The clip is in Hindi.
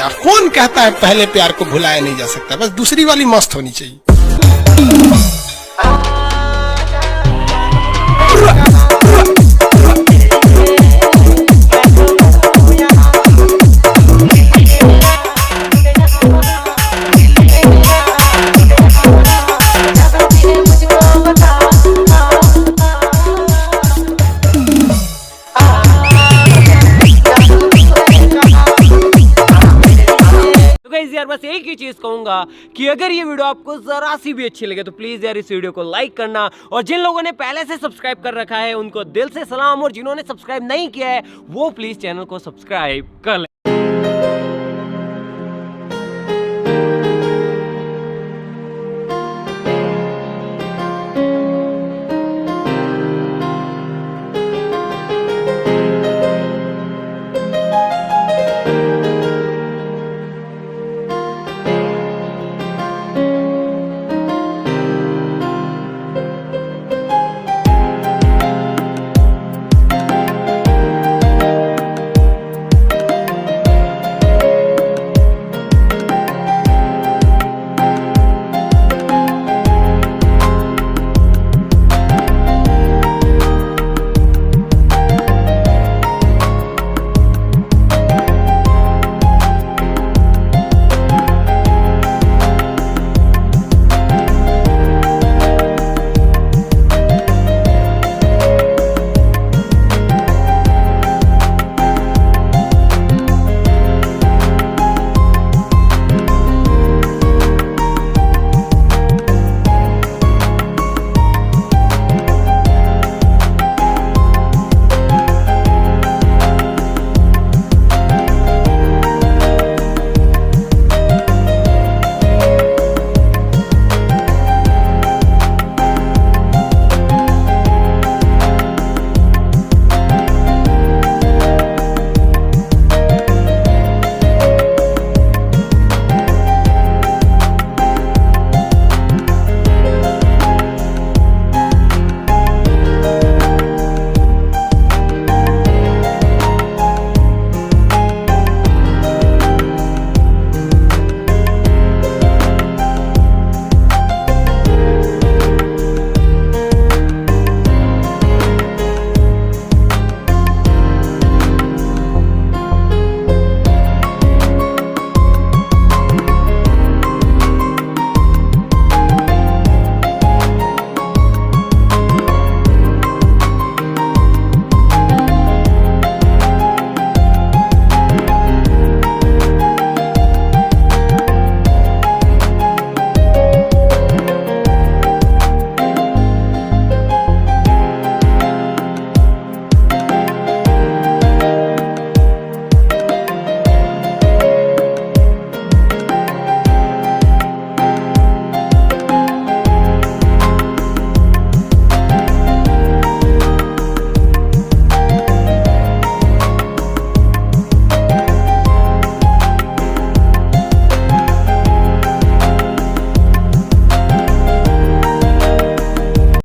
प्यार। कौन कहता है पहले प्यार को भुलाया नहीं जा सकता, बस दूसरी वाली मस्त होनी चाहिए। यार बस एक ही चीज कहूंगा कि अगर ये वीडियो आपको जरा सी भी अच्छी लगे तो प्लीज यार इस वीडियो को लाइक करना, और जिन लोगों ने पहले से सब्सक्राइब कर रखा है उनको दिल से सलाम, और जिन्होंने सब्सक्राइब नहीं किया है वो प्लीज चैनल को सब्सक्राइब कर ले।